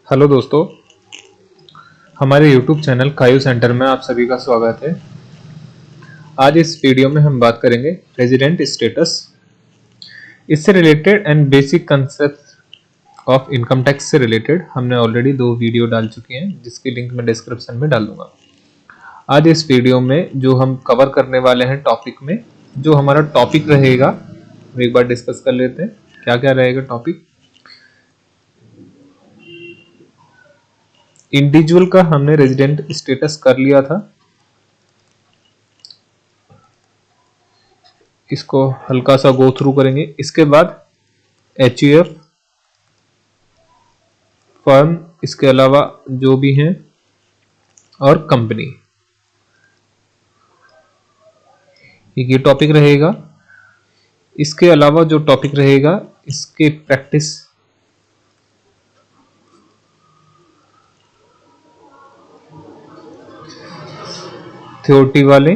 Hello दोस्तों, हमारे YouTube channel कायू centre में आप सभी का स्वागत है। आज इस वीडियो में हम बात करेंगे रेजिडेंट स्टेटस, इससे related and basic concept of income tax से रिलेटेड हमने ऑलरेडी 2 वीडियो डाल चुके हैं, जिसकी लिंक मैं डिस्क्रिप्शन में डाल दूंगा। आज इस वीडियो में जो हम कवर करने वाले हैं टॉपिक में, जो हमारा टॉपिक रहेगा हम एक बार डिस्कस कर लेते हैं। क्या क्या रहेगा टॉपिक? इंडिविजुअल का हमने रेजिडेंट स्टेटस कर लिया था, इसको हल्का सा गो थ्रू करेंगे। इसके बाद एचयूएफ फर्म, इसके अलावा जो भी हैं, और कंपनी, ये टॉपिक रहेगा। इसके अलावा जो टॉपिक रहेगा, इसके प्रैक्टिस थ्योरी वाले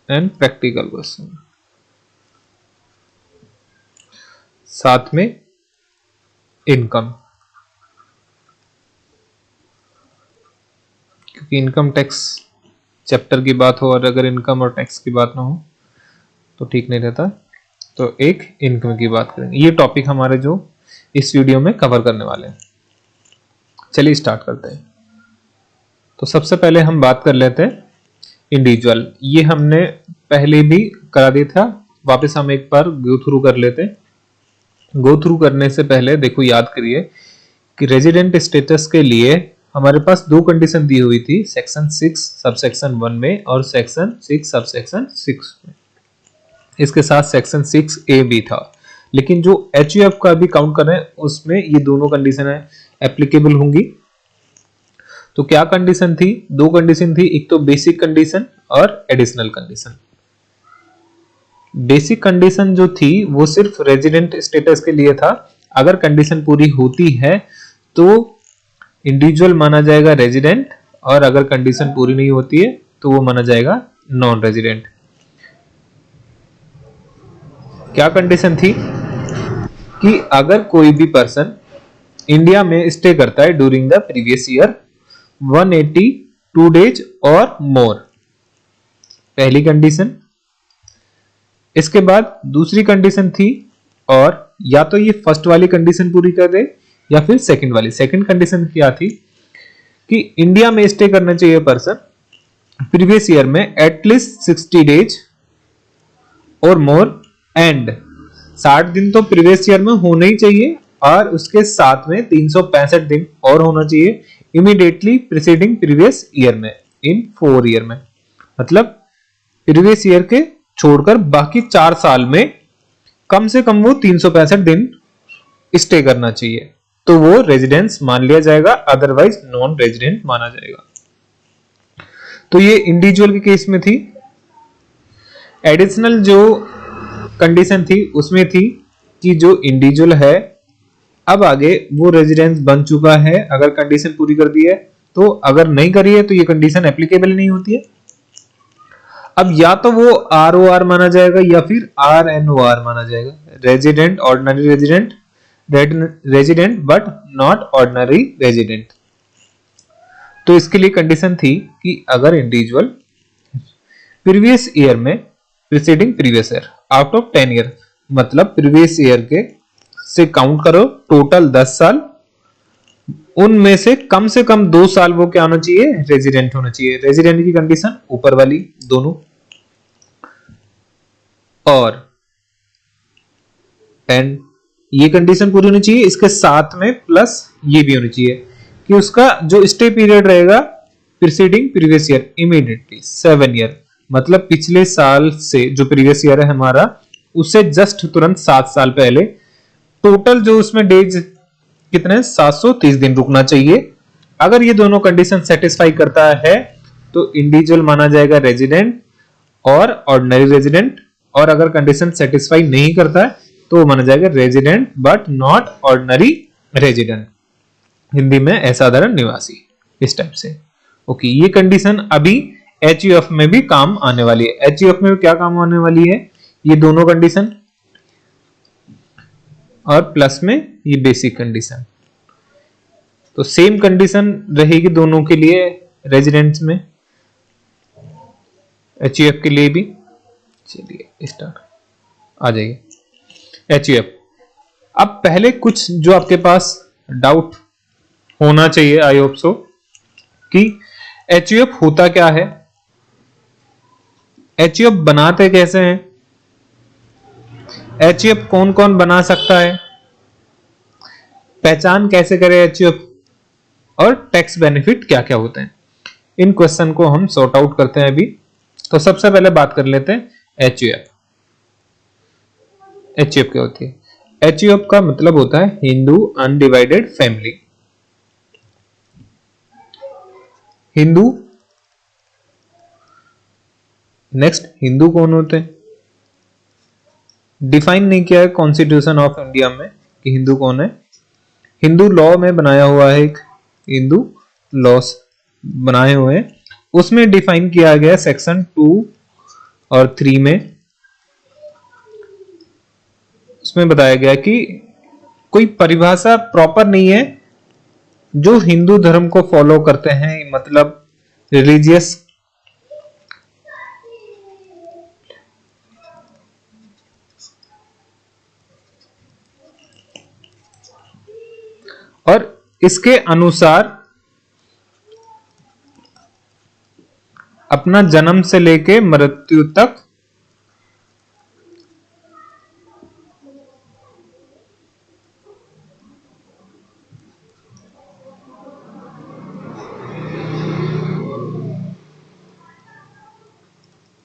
एंड प्रैक्टिकल क्वेश्चन, साथ में इनकम, क्योंकि इनकम टैक्स चैप्टर की बात हो और अगर इनकम और टैक्स की बात ना हो तो ठीक नहीं रहता। तो एक इनकम की बात करेंगे। ये टॉपिक हमारे जो इस वीडियो में कवर करने वाले हैं। चलिए स्टार्ट करते हैं। तो सबसे पहले हम बात कर लेते हैं इंडिविजुअल। ये हमने पहले भी करा दिया था, वापस हम एक बार गो थ्रू कर लेते हैं। गो थ्रू करने से पहले देखो, याद करिए कि रेजिडेंट स्टेटस के लिए हमारे पास 2 कंडीशन दी हुई थी, सेक्शन 6 सबसेक्शन 1 में और सेक्शन 6 सबसेक्शन 6 में। इसके साथ सेक्शन 6A भी था, लेकिन जो एचयूएफ का भी काउंट कर रहे हैं उसमें ये दोनों कंडीशन एप्लीकेबल होंगी। तो क्या कंडीशन थी? 2 कंडीशन थी, एक तो बेसिक कंडीशन और एडिशनल कंडीशन। बेसिक कंडीशन जो थी वो सिर्फ रेजिडेंट स्टेटस के लिए था। अगर कंडीशन पूरी होती है तो इंडिविजुअल माना जाएगा रेजिडेंट, और अगर कंडीशन पूरी नहीं होती है तो वो माना जाएगा नॉन रेजिडेंट। क्या कंडीशन थी कि अगर कोई भी पर्सन इंडिया में स्टे करता है during the previous year 182 days और मोर, पहली कंडीशन। इसके बाद दूसरी कंडीशन थी, और या तो ये फर्स्ट वाली कंडीशन पूरी कर दे या फिर सेकंड वाली। सेकंड कंडीशन क्या थी कि इंडिया में स्टे करना चाहिए पर्सन प्रीवियस ईयर में एटलीस्ट 60 डेज और मोर, एंड 60 दिन तो प्रीवियस ईयर में होना ही चाहिए, और उसके साथ में 365 दिन और होना चाहिए इमीडिएटली प्रीसीडिंग प्रीवियस ईयर में इन 4 ईयर में। मतलब प्रीवियस ईयर के छोड़कर बाकी 4 साल में कम से कम वो 365 दिन स्टे करना चाहिए, तो वो रेजिडेंस मान लिया जाएगा, अदरवाइज नॉन रेजिडेंट माना जाएगा। तो ये इंडिविजुअल के केस में थी। एडिशनल जो कंडीशन थी उसमें थी कि जो इंडिविजुअल है अब आगे वो रेजिडेंस बन चुका है, अगर कंडीशन पूरी कर दी है तो, अगर नहीं करी है तो ये कंडीशन एप्लीकेबल नहीं होती है। अब या तो वो आरओआर माना जाएगा या फिर आरएनओआर माना जाएगा, resident ordinary resident, resident but not ordinary resident. तो इसके लिए कंडीशन थी कि अगर इंडिविजुअल प्रीवियस ईयर में preceding previous year out of 10 year, मतलब प्रीवियस ईयर के से काउंट करो टोटल 10 साल, उनमें से कम 2 साल वो क्या होना चाहिए? रेजिडेंट होना चाहिए। रेजिडेंट की कंडीशन ऊपर वाली दोनों, और एंड ये कंडीशन पूरी होनी चाहिए, इसके साथ में प्लस ये भी होनी चाहिए कि उसका जो स्टे पीरियड रहेगा preceding previous year immediately 7 year, मतलब पिछले साल से जो प्रीवियस ईयर है हमारा, उससे जस्ट तुरंत 7 साल पहले टोटल जो उसमें डेज कितने 730 दिन रुकना चाहिए। अगर ये दोनों कंडीशन सेटिस्फाई करता है तो इंडिविजुअल माना जाएगा रेजिडेंट और ऑर्डिनरी रेजिडेंट, और अगर कंडीशन सेटिस्फाई नहीं करता है तो वो माना जाएगा resident but not ordinary resident, Hindi में असाधारण निवासी, इस टाइप से। ओके, ये कंडीशन अभी एचयूएफ में भी काम आने वाली है। एचयूएफ में क्या काम आने वाली है? ये दोनों कंडीशन, और प्लस में ये बेसिक कंडीशन। तो सेम कंडीशन रहेगी दोनों के लिए रेजिडेंट्स में, एचयूएफ के लिए भी। चलिए स्टार्ट, आ जाइए एचयूएफ। अब पहले कुछ जो आपके पास डाउट होना चाहिए, आई होप सो, कि एचयूएफ होता क्या है, एचयूएफ बनाते कैसे हैं, एचयूएफ कौन कौन बना सकता है, पहचान कैसे करें एचयूएफ, और टैक्स बेनिफिट क्या क्या होते हैं। इन क्वेश्चन को हम सॉर्ट आउट करते हैं अभी। तो सबसे पहले बात कर लेते हैं एचयूएफ। एचयूएफ क्या होती है? एचयूएफ का मतलब होता है Hindu undivided family. Hindu, next Hindu कौन होते हैं? डिफाइन नहीं किया है कॉन्स्टिट्यूशन ऑफ इंडिया में कि हिंदू कौन है। हिंदू लॉ में बनाया हुआ है, एक हिंदू लॉस बनाए हुए हैं, उसमें डिफाइन किया गया सेक्शन 2 और 3 में। उसमें बताया गया कि कोई परिभाषा प्रॉपर नहीं है, जो हिंदू धर्म को फॉलो करते हैं, मतलब रिलीजियस और इसके अनुसार अपना जन्म से लेके मृत्यु तक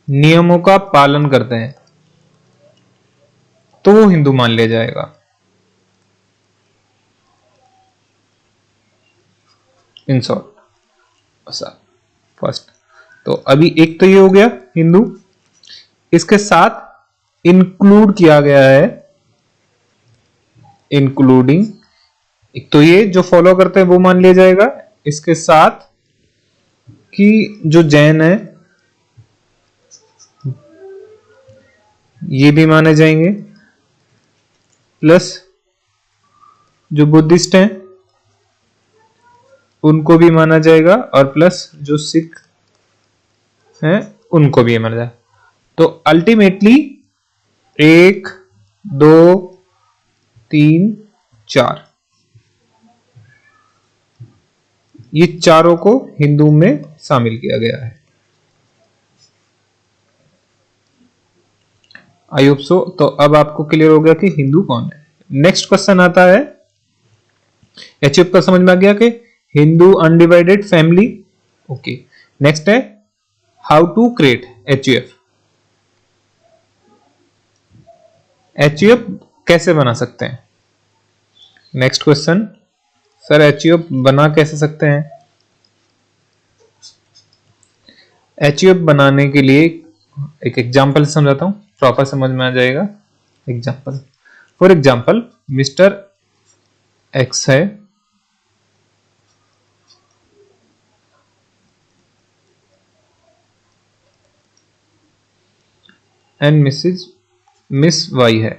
नियमों का पालन करते हैं तो वो हिंदू मान लिया जाएगा। इन शॉर्ट फर्स्ट, तो अभी एक तो ये हो गया हिंदू, इसके साथ इंक्लूड किया गया है, इंक्लूडिंग, एक तो ये जो फॉलो करते हैं वो मान लिया जाएगा, इसके साथ कि जो जैन है ये भी माने जाएंगे, प्लस जो बुद्धिस्ट हैं उनको भी माना जाएगा, और प्लस जो सिख हैं उनको भी माना जाएगा। तो अल्टीमेटली 1 2 3 4 ये चारों को हिंदू में शामिल किया गया है। I hope so. तो अब आपको क्लियर हो गया कि हिंदू कौन है। नेक्स्ट क्वेश्चन आता है, एचयूएफ का समझ में आ गया कि Hindu undivided family. Okay, next है how to create HUF. HUF कैसे बना सकते हैं? नेक्स्ट क्वेश्चन, सर एचयूएफ बना कैसे सकते हैं? एचयूएफ बनाने के लिए एक एग्जांपल समझाता हूं, प्रॉपर समझ में आ जाएगा। Example, for example mister x है, एंड मिस वाई है।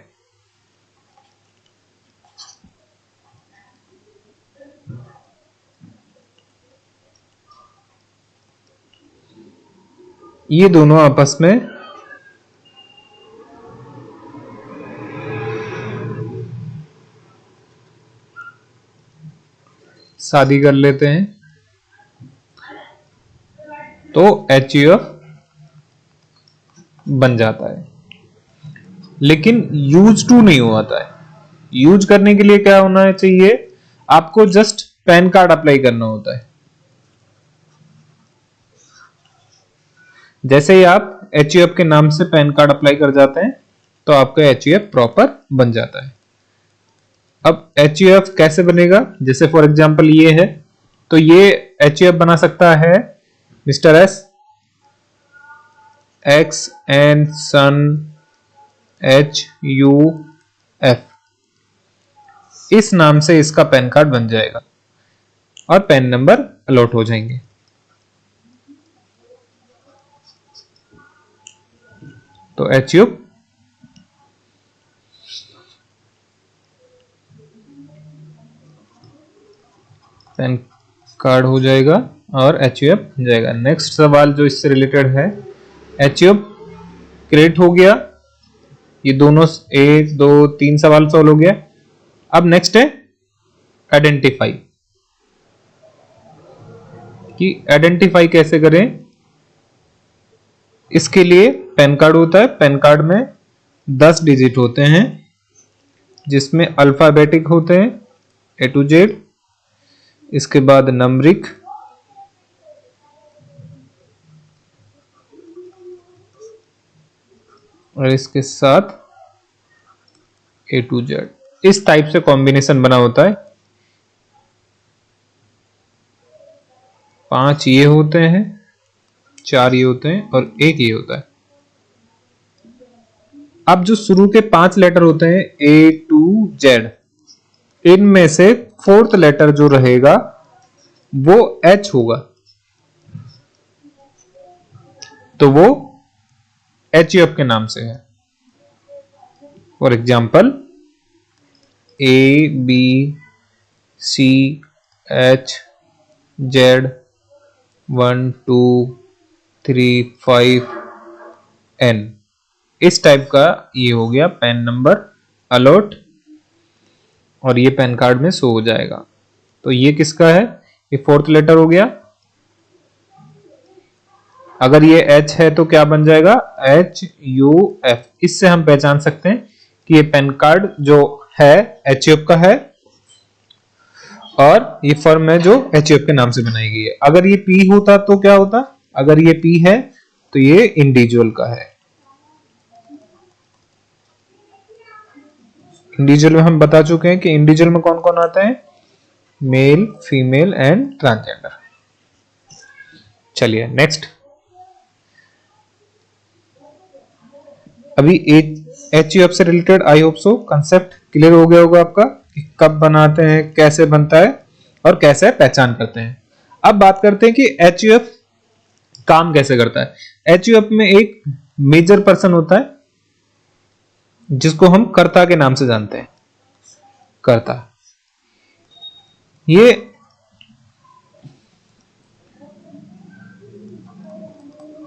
ये दोनों आपस में शादी कर लेते हैं तो एचयूएफ बन जाता है, लेकिन यूज टू नहीं होता है। यूज करने के लिए क्या होना चाहिए? आपको जस्ट पैन कार्ड अप्लाई करना होता है। जैसे ही आप एचयूएफ के नाम से पैन कार्ड अप्लाई कर जाते हैं तो आपका एचयूएफ प्रॉपर बन जाता है। अब एचयूएफ कैसे बनेगा? जैसे फॉर एग्जांपल ये है, तो ये एचयूएफ बना सकता है mister S, X and son H U F, इस नाम से इसका पैन कार्ड बन जाएगा और पैन नंबर अलॉट हो जाएंगे। तो एचयूएफ पैन कार्ड हो जाएगा और HUF बन जाएगा। नेक्स्ट सवाल जो इससे रिलेटेड है, HUF क्रिएट हो गया, ये दोनों 1 2 3 सवाल सॉल्व हो गया। अब नेक्स्ट है आइडेंटिफाई, कि आइडेंटिफाई कैसे करें। इसके लिए पैन कार्ड होता है, पैन कार्ड में 10 डिजिट होते हैं जिसमें अल्फाबेटिक होते हैं A to Z, इसके बाद नंबरिक, और इसके साथ A to Z। इस टाइप से कॉम्बिनेशन बना होता है। 5 ये होते हैं, 4 ये होते हैं और 1 ये होता है। अब जो शुरू के 5 लेटर होते हैं A to Z, इनमें से 4th लेटर जो रहेगा वो H होगा, तो वो HUF के नाम से है। For example A B C H Z 1 2 3 5 N, इस टाइप का ये हो गया पैन नंबर अलॉट, और ये पैन कार्ड में शो हो जाएगा। तो ये किसका है, ये 4th लेटर हो गया। अगर ये H है तो क्या बन जाएगा, HUF। इससे हम पहचान सकते हैं कि ये पैन कार्ड जो है HUF का है और ये फर्म है जो HUF के नाम से बनाई गई है। अगर ये P होता तो क्या होता, अगर ये P है तो ये इंडिविजुअल का है। इंडिविजुअल में हम बता चुके हैं कि इंडिविजुअल में कौन कौन आता है, मेल फीमेल एंड ट्रांसजेंडर। चलिए नेक्स्ट, अभी HUF से related I hope so concept clear हो गया होगा आपका कि कब बनाते हैं, कैसे बनता है और कैसे पहचान करते हैं। अब बात करते हैं कि HUF काम कैसे करता है। HUF में एक मेजर पर्सन होता है जिसको हम कर्ता के नाम से जानते हैं, कर्ता। ये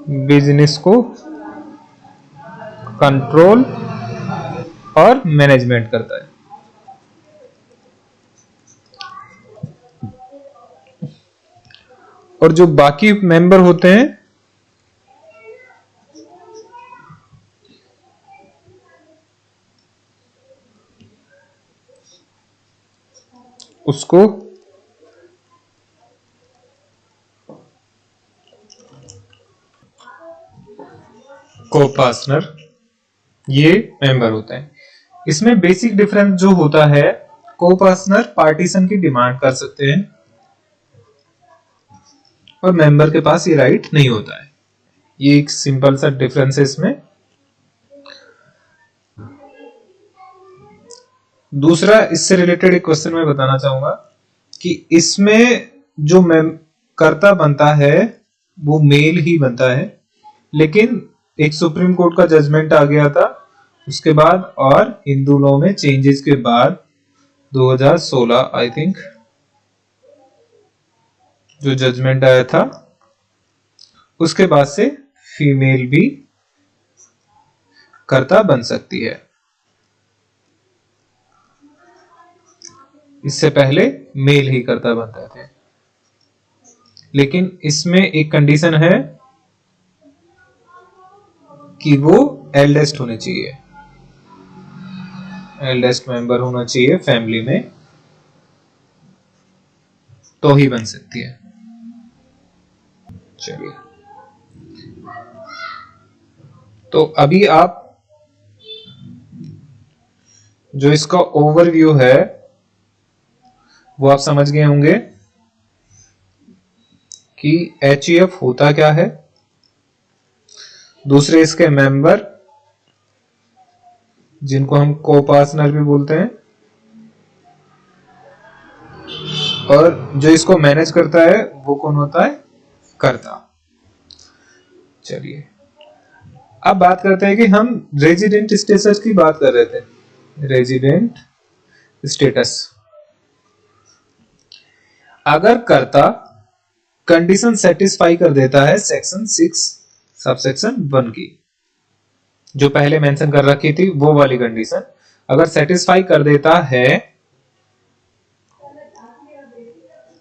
बिजनेस को कंट्रोल और मैनेजमेंट करता है। और जो बाकी मेंबर होते हैं उसको को-पार्टनर, ये मेंबर होते हैं। इसमें बेसिक डिफरेंस जो होता है, को-पार्टनर पार्टीशन की डिमांड कर सकते हैं और मेंबर के पास ये राइट नहीं होता है। ये एक सिंपल सा डिफरेंस है इसमें। दूसरा, इससे रिलेटेड एक क्वेश्चन मैं बताना चाहूंगा कि इसमें जो कर्ता बनता है वो मेल ही बनता है, लेकिन एक सुप्रीम कोर्ट का जजमेंट आ गया था उसके बाद, और हिंदू लॉ में चेंजेस के बाद 2016 आई थिंक जो जजमेंट आया था, उसके बाद से फीमेल भी कर्ता बन सकती है। इससे पहले मेल ही कर्ता बनते थे, लेकिन इसमें एक कंडीशन है कि वो एल्डेस्ट होने चाहिए, एल्डेस्ट मेंबर होना चाहिए फैमिली में, तो ही बन सकती है। चलिए, तो अभी आप जो इसका ओवरव्यू है वो आप समझ गए होंगे कि HUF होता क्या है, दूसरे इसके मेंबर जिनको हम को-पार्टनर भी बोलते हैं, और जो इसको मैनेज करता है वो कौन होता है, कर्ता। चलिए, अब बात करते हैं कि हम रेजिडेंट स्टेटस की बात कर रहे थे। रेजिडेंट स्टेटस, अगर कर्ता कंडीशन सेटिस्फाई कर देता है सेक्शन 6 सबसेक्शन 1 की, जो पहले मेंशन कर रखी थी वो वाली कंडीशन अगर सेटिस्फाई कर देता है,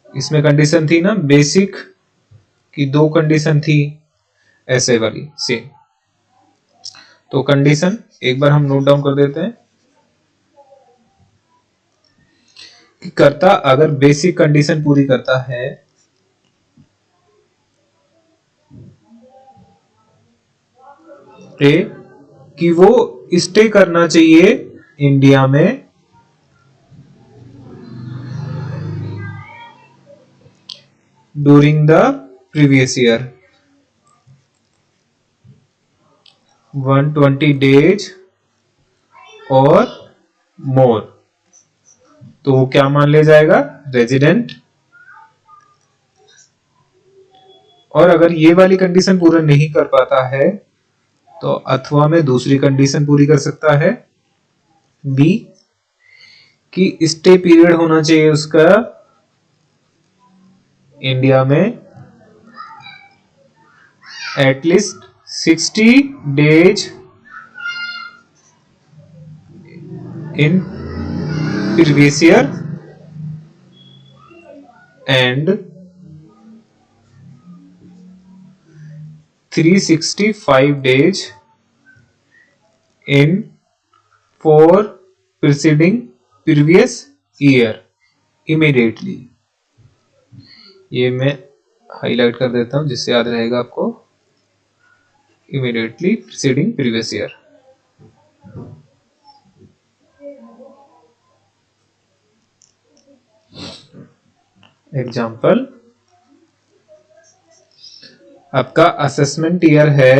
इसमें कंडीशन थी ना बेसिक की, 2 कंडीशन थी ऐसे वाली सेम। तो कंडीशन एक बार हम नोट डाउन कर देते हैं कि कर्ता अगर बेसिक कंडीशन पूरी करता है ए कि वो स्टे करना चाहिए इंडिया में during the previous year 120 days और मोर, तो वो क्या मान लिया जाएगा, रेजिडेंट। और अगर ये वाली कंडीशन पूरा नहीं कर पाता है तो अथवा में दूसरी कंडीशन पूरी कर सकता है, बी, कि स्टे पीरियड होना चाहिए उसका इंडिया में at least 60 days in previous year and 365 days in 4 preceding previous year immediately। ये मैं हाईलाइट कर देता हूं जिससे याद रहेगा आपको, immediately preceding previous year। Example, आपका असेसमेंट ईयर है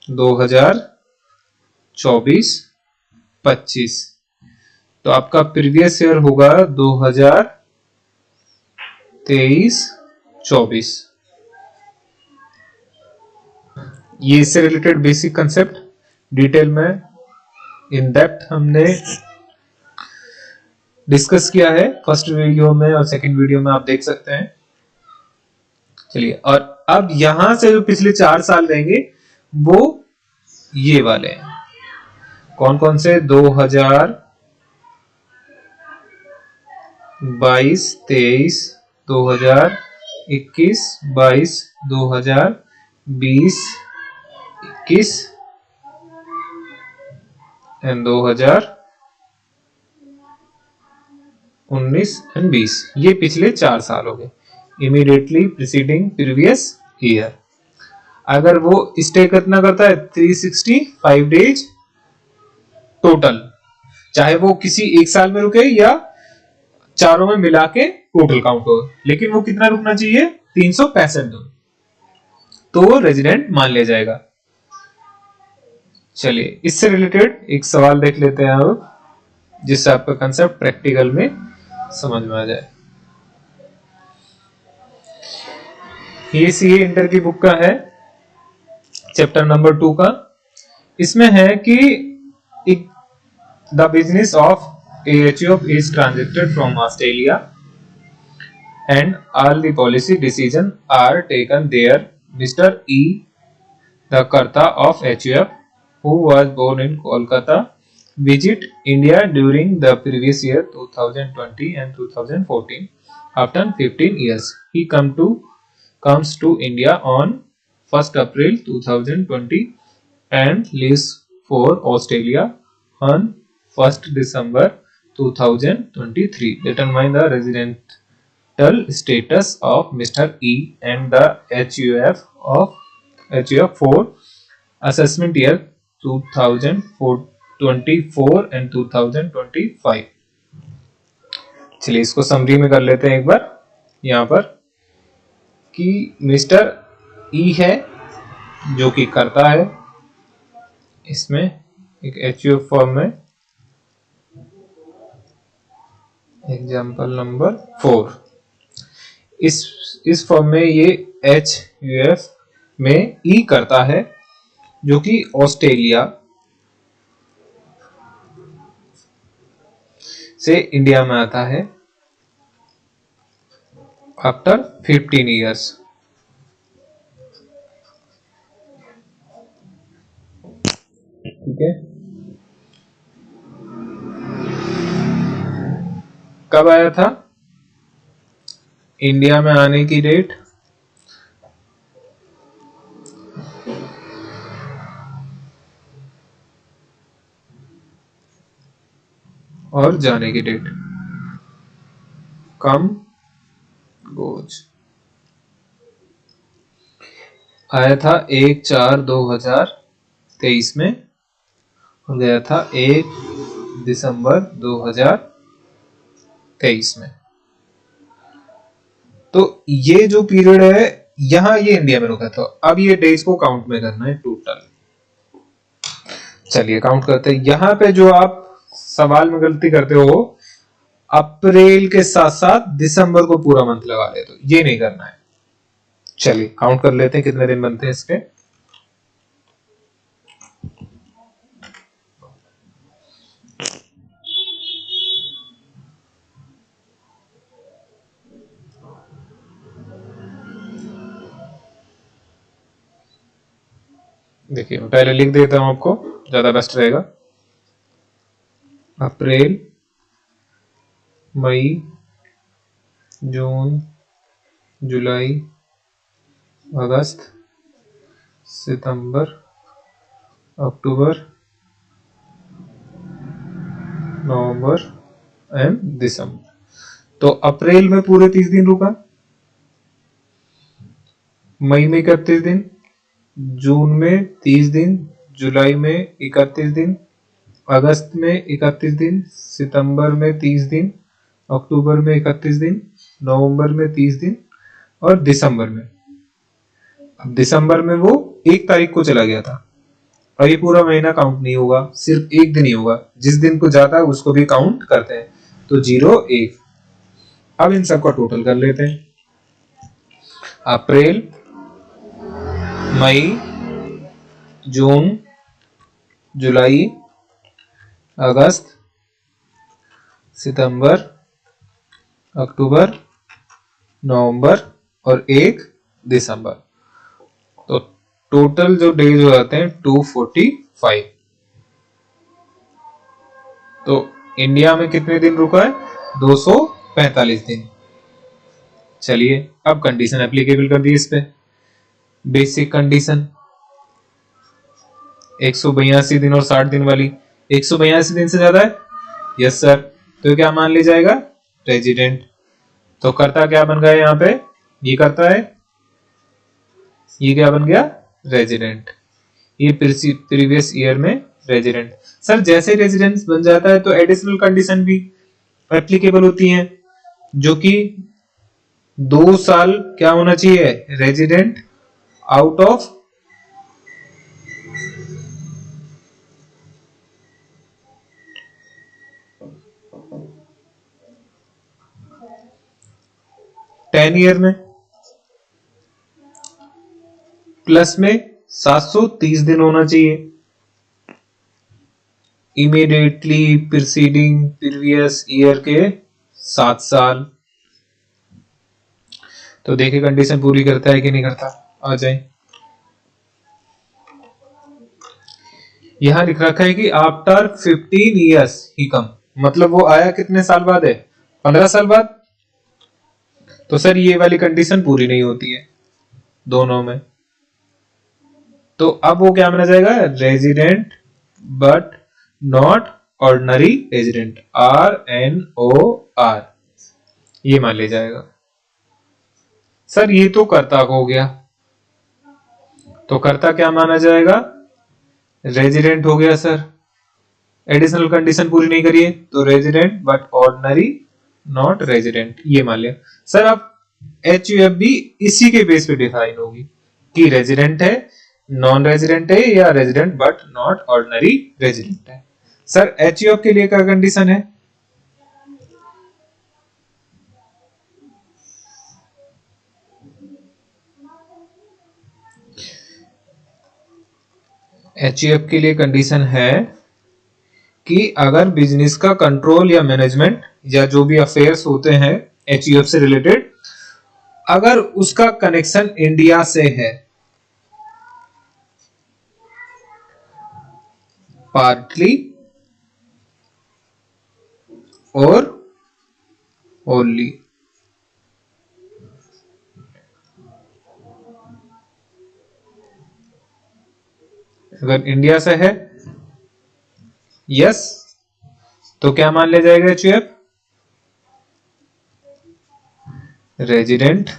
2024-25, तो आपका प्रीवियस ईयर होगा 2023-24। ये इससे रिलेटेड बेसिक कंसेप्ट डिटेल में इन डेप्थ हमने डिस्कस किया है फर्स्ट वीडियो में और सेकंड वीडियो में, आप देख सकते हैं। चलिए, और अब यहां से जो पिछले 4 साल रहेंगे वो ये वाले हैं। कौन कौन से, 2022, 23, 2021, 22, 2020, 21 एंड 2019 एंड 20। ये पिछले 4 साल हो गए, इमीडिएटली प्रीसीडिंग प्रीवियस ईयर। अगर वो स्टे कितना करता है, 365 डेज टोटल, चाहे वो किसी एक साल में रुके या चारों में मिला के टोटल काउंट हो, लेकिन वो कितना रुकना चाहिए, 365 दिन, तो वो रेजिडेंट मान लिया जाएगा। चलिए, इससे रिलेटेड एक सवाल देख लेते हैं अब, जिससे आपका कंसेप्ट प्रैक्टिकल में समझ में आ जाए। ये सीए इंटर की बुक का है, चैप्टर नंबर 2 का। इसमें है कि the business of AHUF is transacted from Australia and all the policy decisions are taken there. Mr. E, the Karta of HUF, who was born in Kolkata, visit India during the previous year 2020 and 2014. After 15 years, he comes to India on 1st April 2020 and leaves for Australia on 1st December 2023. Determine the residential status of Mr. E and the HUF for assessment year 2024 and 2025। चलिए, इसको summary में कर लेते हैं एक बार। यहां पर कि मिस्टर ई है जो कि करता है इसमें एक HUF फॉर्म में, एग्जाम्पल नंबर 4। इस फॉर्म में ये HUF में ई करता है जो कि ऑस्ट्रेलिया से इंडिया में आता है आफ्टर 15 ईयर्स। ठीक है, कब आया था इंडिया में आने की डेट, और जाने की डेट। कम गोज आया था 1/4/2023 में और गया था 1 दिसंबर 2023 में। तो ये जो पीरियड है यहां ये इंडिया में रुका था। अब ये डेज को काउंट में करना है टोटल। चलिए काउंट करते हैं। यहां पे जो आप सवाल में गलती करते हो, अप्रैल के साथ साथ दिसंबर को पूरा मंथ लगा लेते हो, ये नहीं करना है। चलिए काउंट कर लेते हैं कितने दिन बनते हैं इसके। देखिए मैं पहले लिख देता हूं, आपको ज्यादा बेस्ट रहेगा। अप्रैल, मई, जून, जुलाई, अगस्त, सितंबर, अक्टूबर, नवंबर एंड दिसंबर। तो अप्रैल में पूरे 30 दिन रुका, मई में 31 दिन, जून में 30 दिन, जुलाई में 31 दिन, अगस्त में 31 दिन, सितंबर में 30 दिन, अक्टूबर में 31 दिन, नवंबर में 30 दिन और दिसंबर में। अब दिसंबर में वो 1 तारीख को चला गया था और ये पूरा महीना काउंट नहीं होगा, सिर्फ एक दिन ही होगा। जिस दिन को जाता है उसको भी काउंट करते हैं, तो 0 1। अब इन सबका टोटल कर लेते हैं। अप्रैल, मई, जून, जुलाई, अगस्त, सितंबर, अक्टूबर, नवंबर और 1 दिसंबर। तो टोटल जो डेज हो जाते हैं 245। तो इंडिया में कितने दिन रुका है? 245 दिन। चलिए अब कंडीशन एप्लीकेबल कर दी इस पे। बेसिक कंडीशन 182 दिन और 60 दिन वाली। 182 दिन से ज्यादा है? Yes sir. तो क्या मान लिया जाएगा? रेजिडेंट। तो करता क्या बन गया यहाँ पे? ये करता है, ये क्या बन गया? रेजिडेंट। ये प्रीवियस ईयर में रेजिडेंट। सर जैसे रेजिडेंस बन जाता है तो एडिशनल कंडीशन भी एप्लीकेबल होती हैं, जो कि 2 साल क्या होना चाहिए? रेजिडेंट आउट ऑफ 10 ईयर में, प्लस में 730 दिन होना चाहिए इमीडिएटली प्रीसीडिंग प्रीवियस ईयर के 7 साल। तो देखिए कंडीशन पूरी करता है कि नहीं करता। आ जाए, यहां लिख रखा है कि आफ्टर 15 ईयर्स ही कम, मतलब वो आया कितने साल बाद है? 15 साल बाद। तो सर ये वाली कंडीशन पूरी नहीं होती है दोनों में। तो अब वो क्या माना जाएगा? Resident but not ordinary resident, RNOR, ये मान लिया जाएगा। सर ये तो कर्ता हो गया, तो कर्ता क्या माना जाएगा? रेजिडेंट हो गया सर। एडिशनल कंडीशन पूरी नहीं करिए तो resident but ordinary not resident, ये मान लिया। सर अब HUF भी इसी के बेस पे डिफाइन होगी कि रेजिडेंट है, नॉन रेजिडेंट है या resident but not ordinary resident है। सर HUF के लिए क्या कंडीशन है? HUF के लिए कंडीशन है कि अगर बिजनेस का कंट्रोल या मैनेजमेंट या जो भी अफेयर्स होते हैं HUF से रिलेटेड, अगर उसका कनेक्शन इंडिया से है, पार्टली और ओनली। अगर इंडिया से है यस, तो क्या मान लिया जाएगा HUF? Resident,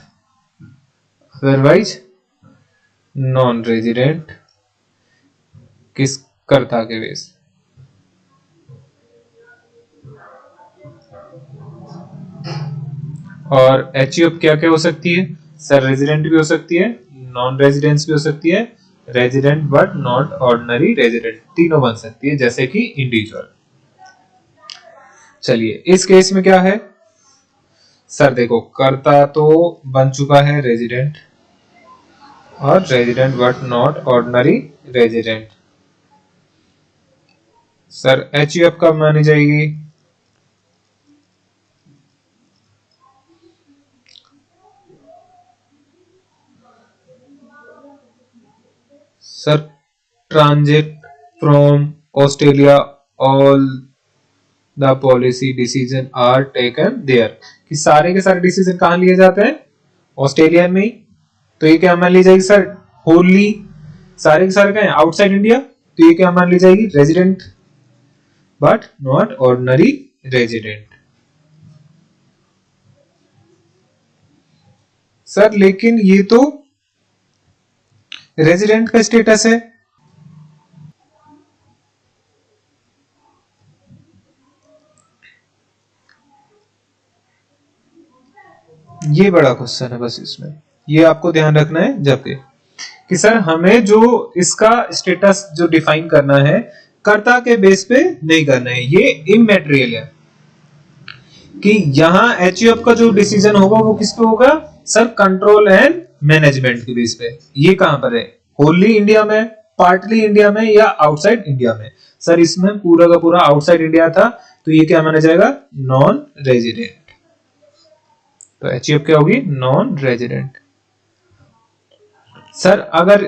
otherwise non resident. किस कर्ता के बेस? और एचयूएफ क्या क्या हो सकती है सर? रेजिडेंट भी हो सकती है, नॉन रेजिडेंस भी हो सकती है, resident but not ordinary resident, तीनों बन सकती है, जैसे कि इंडिविजुअल। चलिए इस केस में क्या है सर? देखो कर्ता तो बन चुका है रेजिडेंट, और resident but not ordinary resident. Sir HUF कब मानी जाएगी? Sir transit from Australia, all the policy decision are taken there, कि सारे के सारे डिसीजन कहां लिए जाते हैं? ऑस्ट्रेलिया में ही। तो ये क्या मान ली जाएगी सर? होली सारे के सारे क्या है? Outside India. तो ये क्या मान ली जाएगी? Resident but not ordinary resident. Sir लेकिन ये तो रेजिडेंट का स्टेटस है। ये बड़ा क्वेश्चन है बस इसमें, ये आपको ध्यान रखना है जबकि कि सर हमें जो इसका स्टेटस जो डिफाइन करना है कर्ता के बेस पे नहीं करना है, ये इमैटेरियल है। कि यहां एचयूएफ का जो डिसीजन होगा वो किस पे होगा सर? कंट्रोल एंड मैनेजमेंट के बेस पे। ये कहां पर है? होली इंडिया में, पार्टली इंडिया में, या आउटसाइड इंडिया में? सर इसमें पूरा का पूरा आउटसाइड इंडिया था, तो ये क्या माना जाएगा? Non resident. तो एचयूएफ क्या होगी? Non resident. सर अगर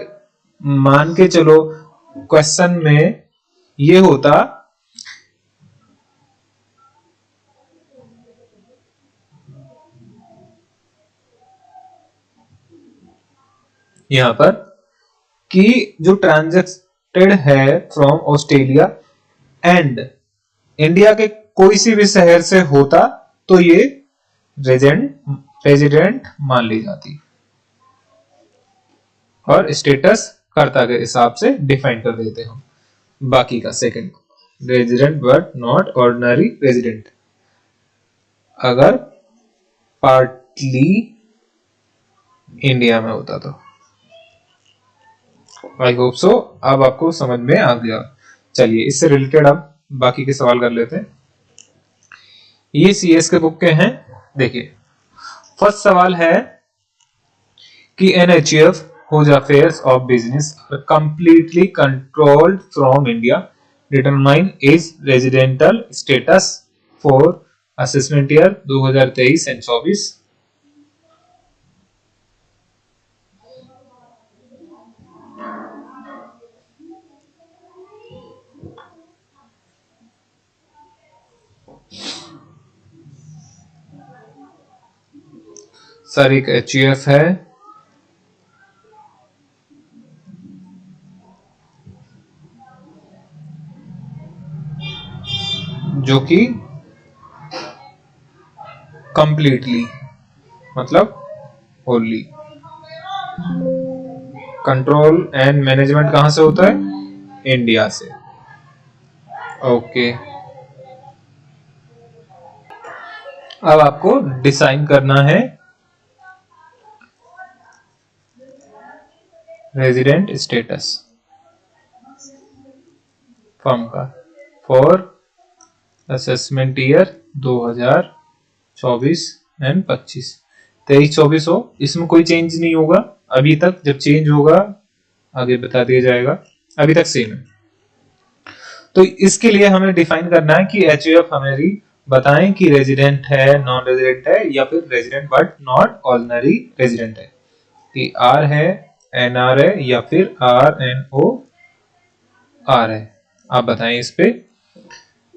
मान के चलो क्वेश्चन में ये होता यहां पर कि जो ट्रांजेक्टेड है फ्रॉम ऑस्ट्रेलिया एंड इंडिया के कोई सी भी शहर से होता, तो ये रेजिडेंट मान ली जाती और स्टेटस कर्ता के हिसाब से डिफाइन कर देते हम। बाकी का second resident but not ordinary resident, अगर पार्टली इंडिया में होता तो। आई होप सो अब आपको समझ में आ गया। चलिए इससे रिलेटेड अब बाकी के सवाल कर लेते हैं। ये सीएस के बुक के हैं। देखिए फर्स्ट सवाल है कि एनएचएफ whose affairs of business are completely controlled from India determine its residential status for assessment year 2023 and 24। Sir एक एचयूएफ है जो कि कंप्लीटली मतलब होली कंट्रोल एंड मैनेजमेंट कहां से होता है? इंडिया से। ओके अब आपको डिसाइन करना है रेजिडेंट स्टेटस फर्म का फॉर असेसमेंट ईयर 2024 एंड 25। 23-24 हो, इसमें कोई चेंज नहीं होगा अभी तक। जब चेंज होगा आगे बता दिया जाएगा, अभी तक सेम है। तो इसके लिए हमें डिफाइन करना है कि एचयूएफ हमारी बताएं कि रेजिडेंट है, नॉन रेजिडेंट है, या फिर resident but not ordinary resident है। कि आर है, एनआर है, या फिर आर एन ओ आर है। आप बताएं इस पे।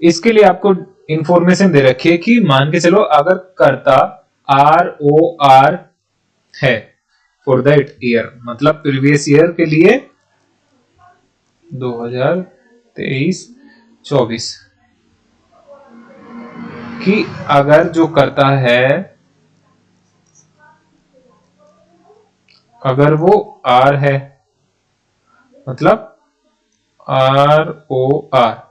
इसके लिए आपको इंफॉर्मेशन दे रखी है कि मान के चलो अगर कर्ता आर ओ आर है फॉर दैट ईयर, मतलब प्रीवियस ईयर के लिए 2023-24 कि अगर जो करता है, अगर वो आर है, मतलब आर ओ आर,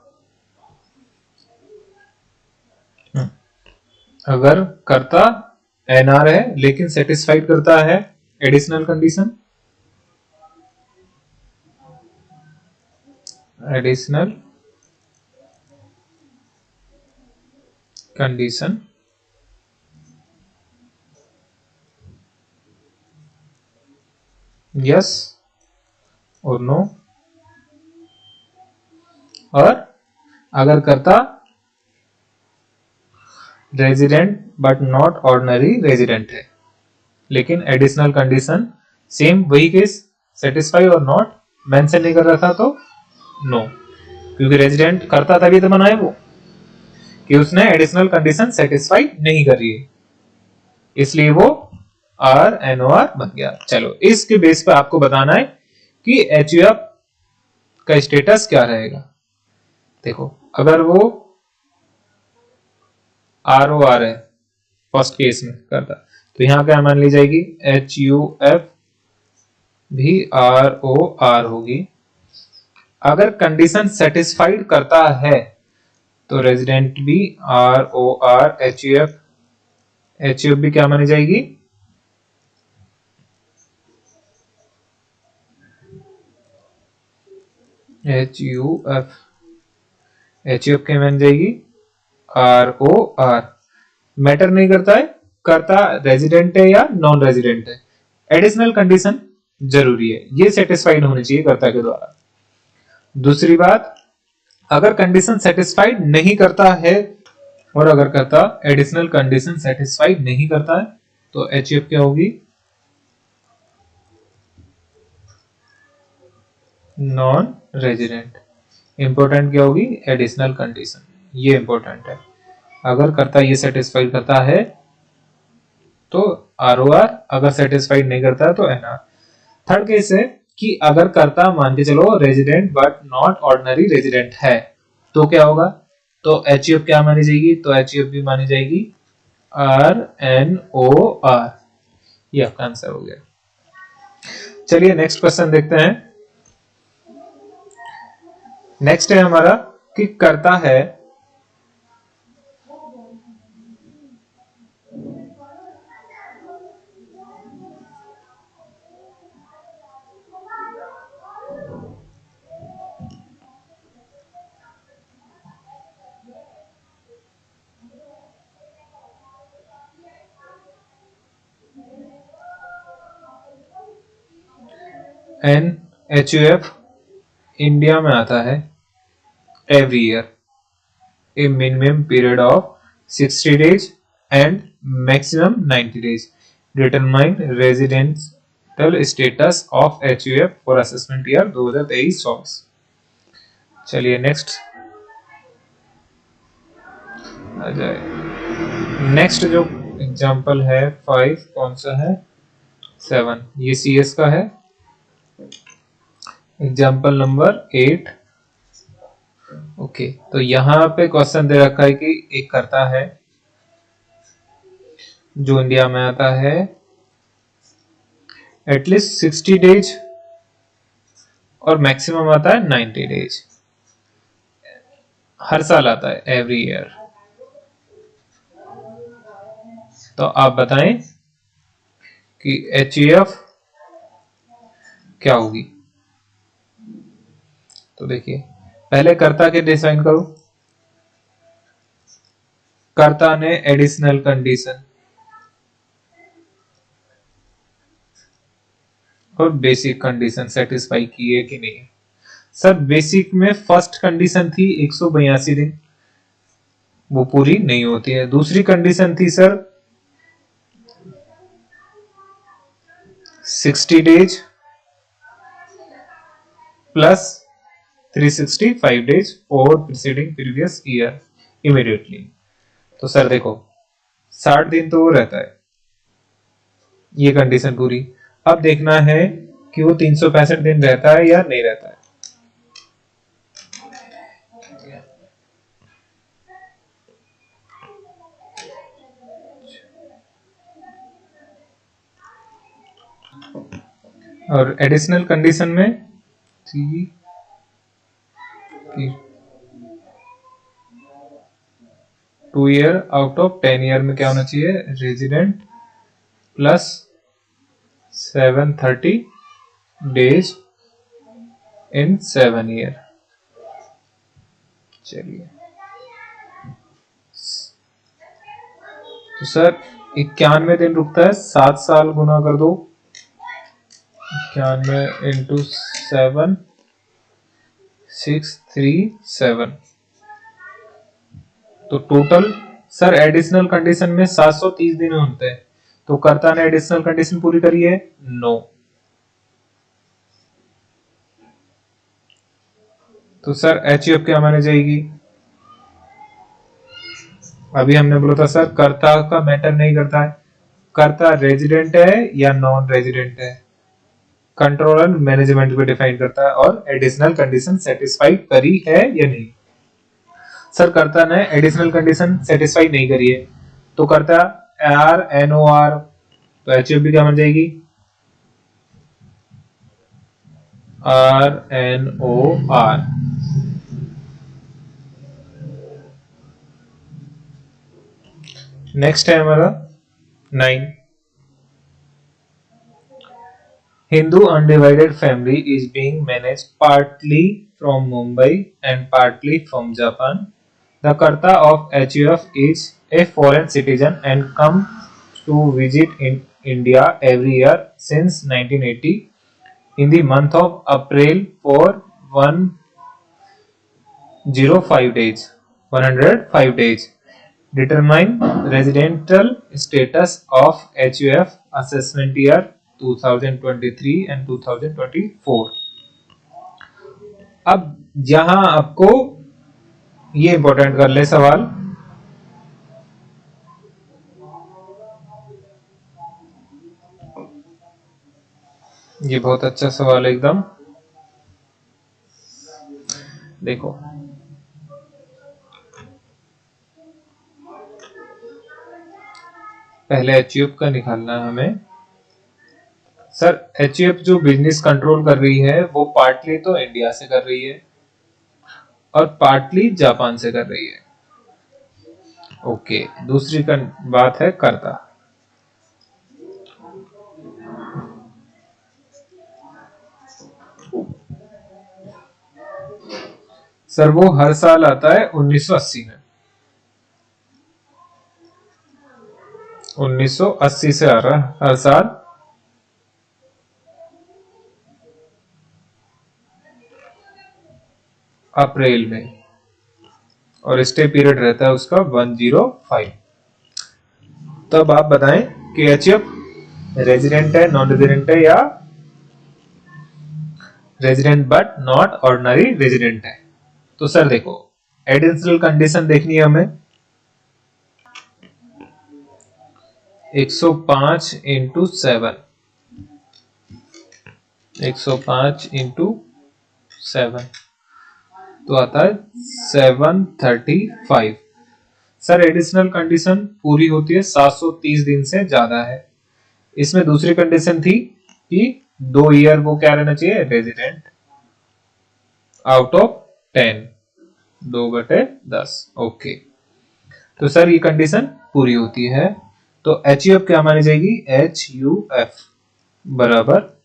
अगर करता एनआर है लेकिन सेटिस्फाइड करता है additional condition, additional condition yes और नो, और अगर करता resident but not ordinary resident है लेकिन एडिशनल कंडीशन सेम वही केस सेटिस्फाई और नॉट मेंशन नहीं कर रहा था तो नो, क्योंकि रेजिडेंट करता तभी तो बनाए वो कि उसने एडिशनल कंडीशन सेटिस्फाई नहीं करी है, इसलिए वो आर एन ओ आर बन गया। चलो इसके बेस पे आपको बताना है कि एचयूएफ का स्टेटस क्या रहेगा। देखो अगर वो आर ओ आर है फर्स्ट केस में करता, तो यहां क्या मान ली जाएगी, एच यू एफ भी आर ओ आर होगी। अगर कंडीशन सेटिस्फाइड करता है तो रेजिडेंट भी R O R H U F, H U F भी क्या मानी जाएगी, H U F, H U F क्या मान जाएगी, आर ओ आर। मैटर नहीं करता है करता रेजिडेंट है या नॉन रेजिडेंट है, एडिशनल कंडीशन जरूरी है, ये सेटिस्फाइड होनी चाहिए कर्ता के द्वारा। दूसरी बात, अगर कंडीशन सेटिस्फाइड नहीं करता है और अगर करता एडिशनल कंडीशन सेटिस्फाइड नहीं करता है तो एचएफ क्या होगी, नॉन रेजिडेंट। इंपॉर्टेंट क्या होगी, एडिशनल कंडीशन, ये इंपॉर्टेंट है। अगर करता ये सेटिस्फाइड करता है तो आर ओ आर, अगर सेटिस्फाइड नहीं करता है तो एन आर। थर्ड केस है कि अगर करता मान के चलो resident but not ordinary resident है तो क्या होगा, तो एच क्या मानी जाएगी, तो एच भी मानी जाएगी आर एन ओ आर। ये आपका आंसर हो गया। चलिए नेक्स्ट क्वेश्चन देखते हैं। नेक्स्ट है हमारा कि करता है एन एच एफ इंडिया में आता है every year a minimum period of 60 days and maximum 90 days. Determine residential status of HUF for assessment year 2023-24। चलिए नेक्स्ट आ जाए। नेक्स्ट जो एग्जांपल है 5, कौन सा है, 7, ये CS का है। Example number 8। ओके, तो यहाँ पे क्वेश्चन दे रखा है कि एक करता है जो इंडिया में आता है एटलीस्ट 60 डेज और मैक्सिमम आता है 90 डेज, हर साल आता है एवरी ईयर। तो आप बताएं कि एचईएफ क्या होगी। तो देखिए पहले कर्ता के डिफाइन करो, कर्ता ने एडिशनल कंडीशन और बेसिक कंडीशन सेटिस्फाई की है कि नहीं। सर बेसिक में फर्स्ट कंडीशन थी 182 दिन, वो पूरी नहीं होती है। दूसरी कंडीशन थी sir 60 days plus 365 days for preceding previous year immediately. तो सर देखो 60 दिन तो वो रहता है, ये कंडीशन पूरी। अब देखना है कि वो 365 दिन रहता है या नहीं रहता है। और एडिशनल कंडीशन में थी कि 2 ईयर आउट ऑफ 10 ईयर में क्या होना चाहिए, resident plus 730 days in 7 year. चलिए तो सर 91 दिन रुकता है, 7 साल गुना कर दो, 91 इंटू 7 637। तो टोटल सर एडिशनल कंडीशन में 730 दिन होते हैं। तो कर्ता ने एडिशनल कंडीशन पूरी करी है, नो। तो सर एचयूएफ क्या मानी जाएगी। अभी हमने बोला था सर कर्ता का मैटर नहीं करता है, कर्ता रेजिडेंट है या नॉन रेजिडेंट है, कंट्रोलर मैनेजमेंट को डिफाइन करता है, और एडिशनल कंडीशन सेटिस्फाई करी है या नहीं। सर कर्ता ने एडिशनल कंडीशन सेटिस्फाई नहीं करी है, तो कर्ता आर एन ओ आर, तो एचयूएफ भी क्या बन जाएगी, R N O R. Next है हमारा 9, Hindu undivided family is being managed partly from Mumbai and partly from Japan. The Karta of HUF is a foreign citizen and comes to visit in India every year since 1980 in the month of April for 105 days. 105 days. Determine residential status of HUF assessment year 2023 and 2024. अब यहां आपको ये important कर ले सवाल, ये बहुत अच्छा सवाल है एकदम। देखो पहले एचयूएफ का निकालना है हमें। सर एचयूएफ जो बिजनेस कंट्रोल कर रही है वो पार्टली तो इंडिया से कर रही है और पार्टली जापान से कर रही है। ओके, दूसरी बात है कर्ता। सर वो हर साल आता है 1980 में, 1980 से आ रहा है हर साल। अप्रैल में, और स्टे पीरियड रहता है उसका 105। तब आप बताएं कि एचएफ रेजिडेंट है, नॉन रेजिडेंट है, या resident but not ordinary resident है। तो सर देखो एडिशनल कंडीशन देखनी है हमें, 105 इंटू 7, 105 इंटू 7 तो आता है 735। सर एडिशनल कंडीशन पूरी होती है 730 दिन से ज्यादा है। इसमें दूसरी कंडीशन थी कि 2 ईयर वो क्या रहना चाहिए, रेजिडेंट आउट ऑफ 10, 2/10। ओके, तो सर ये कंडीशन पूरी होती है, तो एच यू एफ क्या मानी जाएगी, एच यू एफ बराबर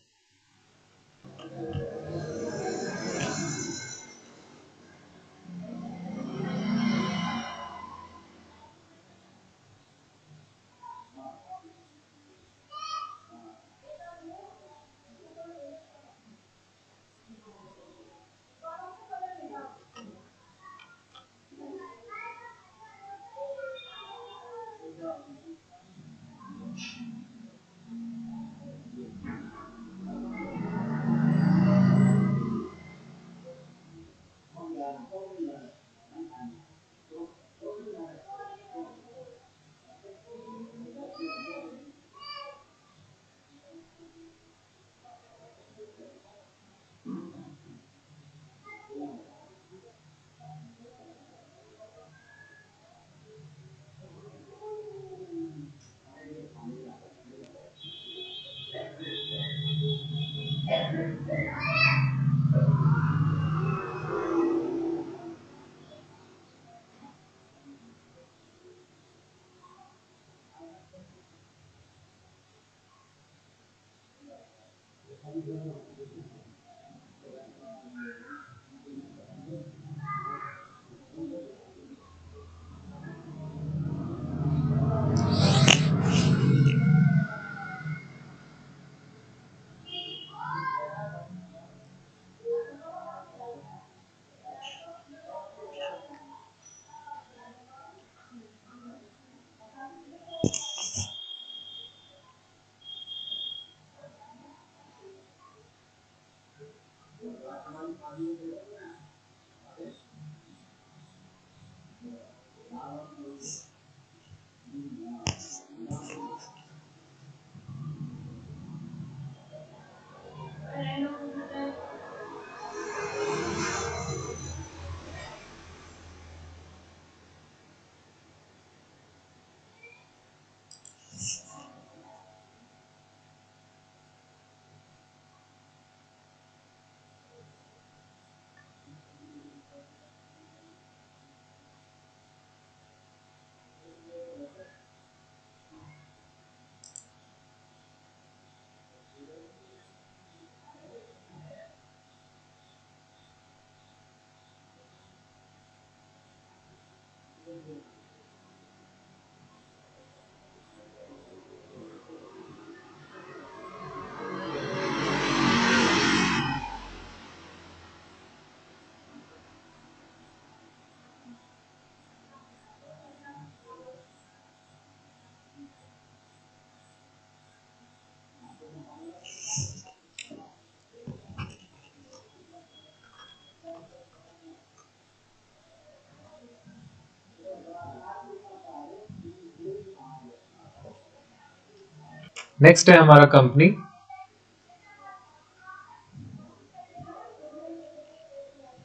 नेक्स्ट है हमारा कंपनी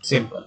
सिंपल।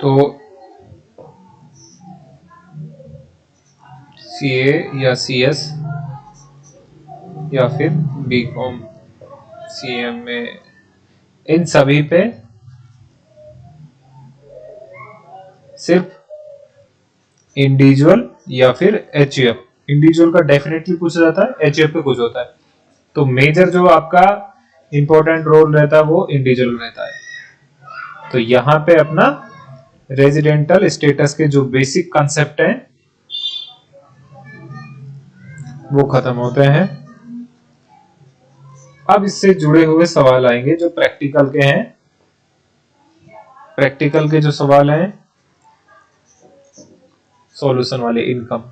तो सीए या सीएस या फिर बीकॉम सीएम में, इन सभी पे सिर्फ इंडिविजुअल या फिर एचयूएफ, इंडिविजुअल का डेफिनेटली पूछा जाता है, एचयूएफ पे कुछ होता है। तो मेजर जो आपका इंपॉर्टेंट रोल रहता है वो इंडिविजुअल रहता है। तो यहां पे अपना रेजिडेंटल स्टेटस के जो बेसिक कंसेप्ट हैं वो खत्म होते हैं। अब इससे जुड़े हुए सवाल आएंगे जो प्रैक्टिकल के हैं। प्रैक्टिकल के जो सवाल हैं सॉल्यूशन वाले, इनकम,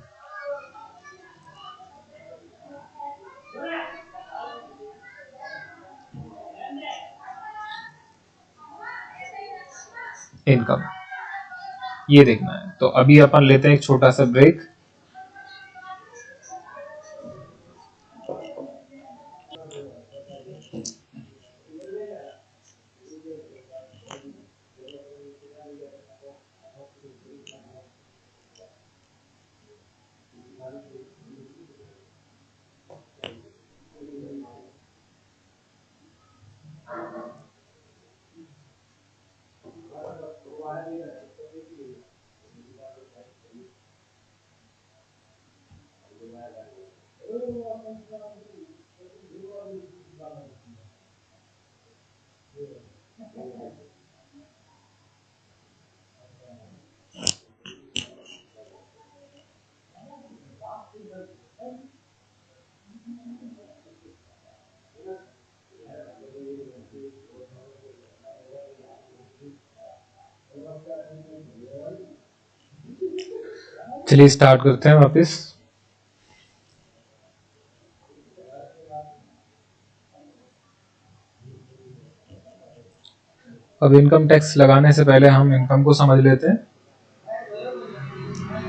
इनकम ये देखना है। तो अभी अपन लेते हैं एक छोटा सा ब्रेक। चलिए स्टार्ट करते हैं वापस। अब इनकम टैक्स लगाने से पहले हम इनकम को समझ लेते हैं।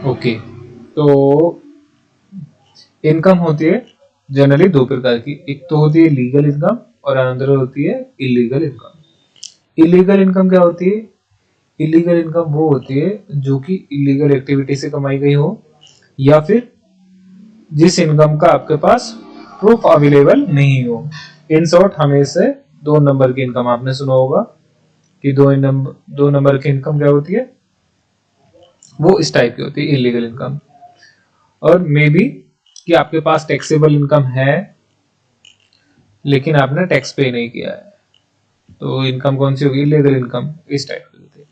ओके, तो इनकम होती है जनरली दो प्रकार की, एक तो होती है लीगल इनकम और अनदर होती है इलीगल इनकम। इलीगल इनकम क्या होती है? इलीगल इनकम वो होती है जो कि इलीगल एक्टिविटी से कमाई गई हो, या फिर जिस इनकम का आपके पास प्रूफ अवेलेबल नहीं हो। इन शॉर्ट, हमें से 2 नंबर की इनकम आपने सुना होगा कि 2 नंबर की इनकम क्या होती है, वो इस टाइप की होती है, इलीगल इनकम। और मे बी कि आपके पास टैक्सेबल इनकम है लेकिन आपने टैक्स पे नहीं किया है, तो इनकम कौन सी होगी? लीगल इनकम, इस टाइप की होती है।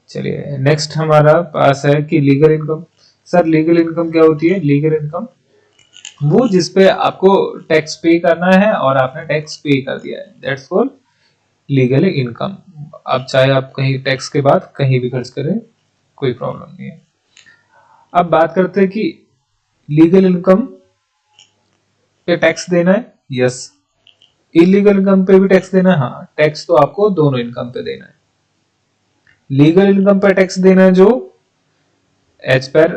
चलिए नेक्स्ट हमारा पास है कि legal income. Sir legal income क्या होती है? लीगल इनकम वो जिसपे आपको टैक्स पे करना है और आपने टैक्स पे कर दिया है, दैट्स कॉल्ड लीगल इनकम। अब चाहे आप कहीं टैक्स के बाद कहीं भी खर्च करें, कोई प्रॉब्लम नहीं है। अब बात करते हैं कि लीगल इनकम पे टैक्स देना है, यस। इलीगल इनकम पे भी टैक्स देना है, हाँ। टैक्स तो आपको दोनों इनकम पे देना है। लीगल इनकम पे टैक्स देना है जो एज पर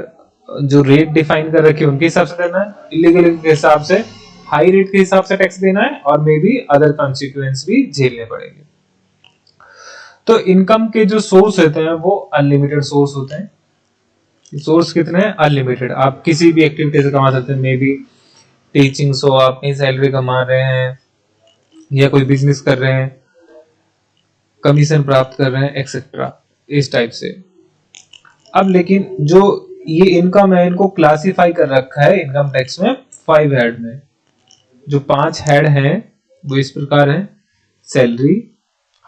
जो रेट डिफाइन कर रखे उनके हिसाब से देना है। इलीगल इनकम के हिसाब से हाई रेट के हिसाब से टैक्स देना है और मे बी अदर कॉन्सिक्वेंस भी झेलने पड़ेंगे। तो इनकम के जो सोर्स होते हैं वो अनलिमिटेड सोर्स होते हैं। सोर्स कितने हैं? अनलिमिटेड। आप किसी भी एक्टिविटी से कमा सकते हैं, मे बी टीचिंग सो आप अपनी सैलरी कमा रहे हैं, या कोई बिजनेस कर रहे हैं, कमीशन प्राप्त कर रहे हैं, एक्सेट्रा, इस टाइप से। अब लेकिन जो ये इनकम है, इनको क्लासिफाई कर रखा है इनकम टैक्स में 5 हेड में। जो 5 हेड हैं वो इस प्रकार हैं: सैलरी,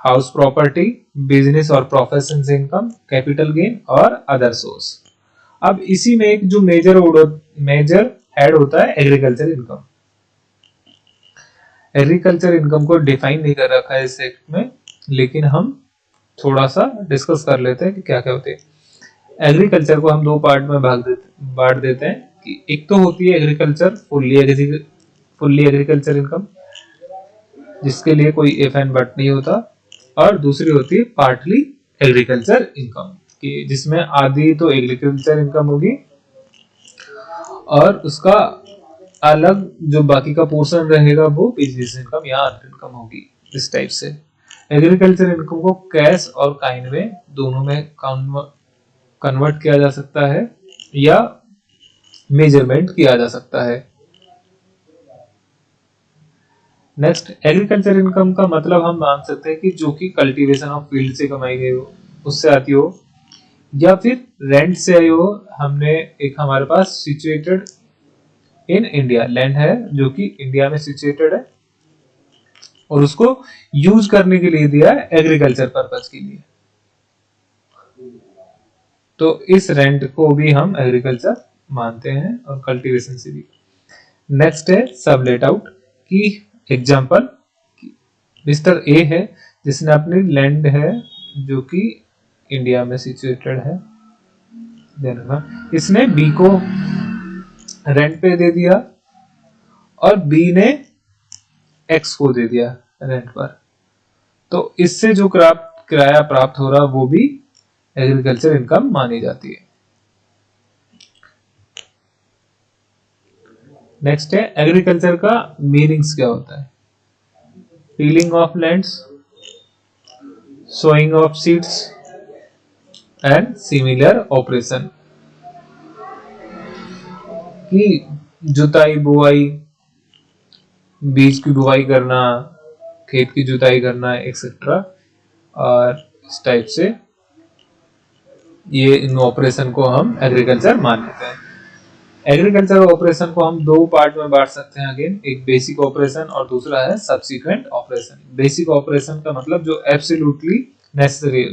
हाउस प्रॉपर्टी, बिजनेस और प्रोफेशन से इनकम, कैपिटल गेन और अदर सोर्स। अब इसी में एक जो मेजर हेड होता है एग्रीकल्चर इनकम। एग्रीकल्चर इनकम को डिफाइन नहीं कर रखा है इस एक्ट में, लेकिन हम थोड़ा सा डिस्कस कर लेते हैं कि क्या क्या होते हैं। एग्रीकल्चर को हम 2 पार्ट में बांट देते हैं कि एक तो होती है एग्रीकल्चर फुल्ली एग्रीकल्चर इनकम, जिसके लिए कोई इफ एंड बट नहीं होता, और दूसरी होती है पार्टली एग्रीकल्चर इनकम, कि जिसमें आधी तो एग्रीकल्चर इनकम होगी और उसका अलग जो बाकी का पोर्शन रहेगा वो बिजनेस इनकम या अदर इनकम होगी, इस टाइप से। एग्रीकल्चर इनकम को कैश और काइंड में दोनों में कन्वर्ट किया जा सकता है या मेजरमेंट किया जा सकता है। नेक्स्ट, एग्रीकल्चर इनकम का मतलब हम मान सकते हैं कि जो कि कल्टीवेशन ऑफ फील्ड से कमाई गई हो, उससे आती हो, या फिर रेंट से आई हो। हमने एक हमारे पास सिचुएटेड इन इंडिया लैंड है जो कि इंडिया में सिचुएटेड है और उसको यूज करने के लिए दिया है एग्रीकल्चर पर्पस के लिए, तो इस रेंट को भी हम एग्रीकल्चर मानते हैं और कल्टीवेशन से भी। नेक्स्ट है सब लेट आउट की एग्जांपल। मिस्टर ए है जिसने अपनी लैंड है जो कि इंडिया में सिचुएटेड है, इसने बी को रेंट पे दे दिया और बी ने एक्स को दे दिया रेंट पर, तो इससे जो किराया प्राप्त हो रहा वो भी एग्रीकल्चर इनकम मानी जाती है। नेक्स्ट है एग्रीकल्चर का मीनिंग्स क्या होता है। Tilling of lands, sowing of seeds and similar operation, की जुताई बुआई, बीज की बुआई करना, खेत की जुताई करना, एक्सेट्रा, और इस टाइप से ये इन ऑपरेशन को हम एग्रीकल्चर मान लेते हैं। एग्रीकल्चर ऑपरेशन को हम दो पार्ट में बांट सकते हैं अगेन, एक बेसिक ऑपरेशन और दूसरा है सब्सिक्वेंट ऑपरेशन। बेसिक ऑपरेशन का मतलब जो एब्सोल्युटली नेसेसरी,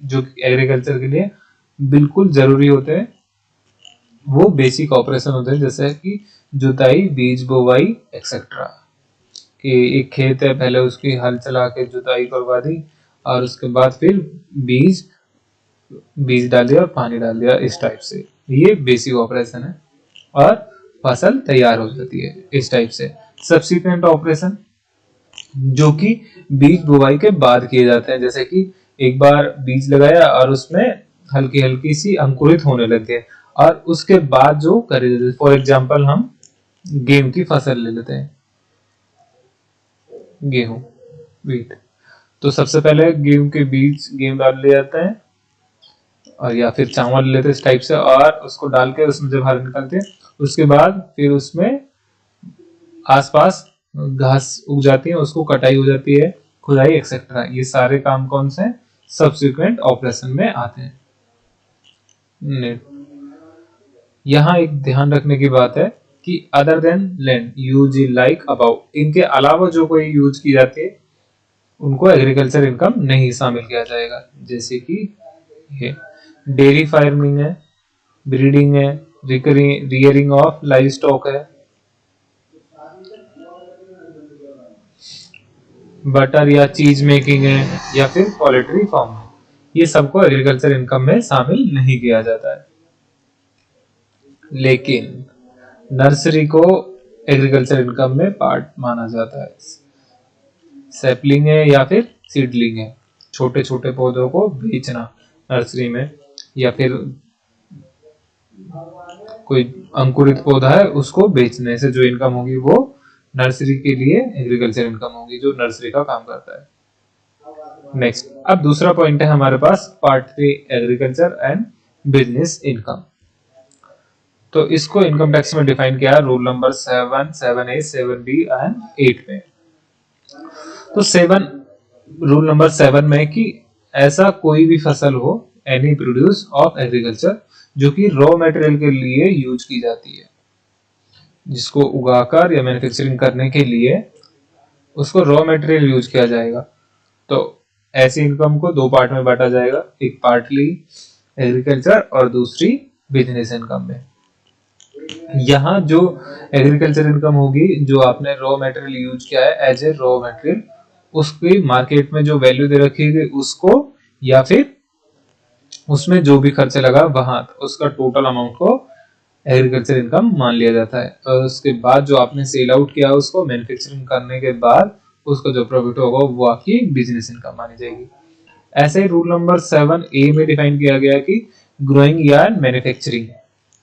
जो एग्रीकल्चर के लिए बिल्कुल जरूरी होते हैं, वो बेसिक ऑपरेशन होते हैं, जैसे कि जुताई, बीज बोवाई एक्सेट्रा। कि एक खेत है, पहले उसकी हल चला के जुताई करवा दी और उसके बाद फिर बीज डाल दिया और पानी डाल दिया, इस टाइप से, ये बेसिक ऑपरेशन है और फसल तैयार हो जाती है इस टाइप से। सब्सिक्वेंट ऑपरेशन जो कि बीज बुवाई के बाद किए जाते हैं, जैसे कि एक बार बीज लगाया और उसमें हल्की हल्की सी अंकुरित होने लगते हैं और उसके बाद जो करे, फॉर एग्जांपल हम गेहूं की फसल ले लेते हैं, गेहूं, वीट। तो सबसे पहले गेहूं के बीज गेहूं डाल लिया जाता है और या फिर चावल लेते हैं इस टाइप से, और उसको डाल के उसमें जब हल निकालते हैं उसके बाद फिर उसमें आसपास घास उग जाती है, उसको कटाई हो जाती है, खुदाई एक्सेट्रा। ये सारे काम कौन से सब्सिक्वेंट ऑपरेशन में आते हैं। यहाँ एक ध्यान रखने की बात है कि other than land use like about, इनके अलावा जो कोई यूज की जाती है उनको एग्रीकल्चर इनकम नहीं शामिल किया जाएगा। जैसे कि ये डेयरी फार्मिंग है, ब्रीडिंग है, रियरिंग ऑफ लाइव स्टॉक है, बटर या चीज मेकिंग है, या फिर पोल्ट्री फार्म है, ये सबको एग्रीकल्चर इनकम में शामिल नहीं किया जाता है। लेकिन नर्सरी को एग्रीकल्चर इनकम में पार्ट माना जाता है। सैपलिंग है या फिर सीडलिंग है, छोटे छोटे पौधों को बेचना नर्सरी में, या फिर कोई अंकुरित पौधा है उसको बेचने से जो इनकम होगी वो नर्सरी के लिए एग्रीकल्चर इनकम होगी, जो नर्सरी का काम करता है। नेक्स्ट, अब दूसरा पॉइंट है हमारे पास part 3, agriculture and business income. तो इसको इनकम टैक्स में डिफाइन किया है rule number 7, 7A, 7B and 8 में। तो रूल नंबर 7 में कि ऐसा कोई भी फसल हो, एनी प्रोड्यूस ऑफ एग्रीकल्चर, जो कि रॉ मटेरियल के लिए यूज की जाती है, जिसको उगाकर या मैन्युफैक्चरिंग करने के लिए उसको रॉ मटेरियल यूज किया जाएगा। तो ऐसी इनकम को दो पार्ट में बांटा जाएगा, एक पार्टली एग्रीकल्चर और दूसरी बिजनेस इनकम में। यहाँ जो एग्रीकल्चर इनकम होगी, जो आपने रॉ मटेरियल यूज किया है एज ए रॉ मटेरियल, उसकी मार्केट में जो वैल्यू दे रखी है उसको, या फिर उसमें जो भी खर्चा लगा वहां, उसका टोटल अमाउंट को एग्रीकल्चर इनकम मान लिया जाता है। और उसके बाद जो आपने सेल आउट किया उसको मैन्युफैक्चरिंग करने के बाद उसका जो प्रॉफिट होगा वो आपकी बिजनेस इनकम मानी जाएगी। ऐसे ही रूल नंबर 7A में डिफाइन किया गया कि ग्रोइंग या मैन्युफैक्चरिंग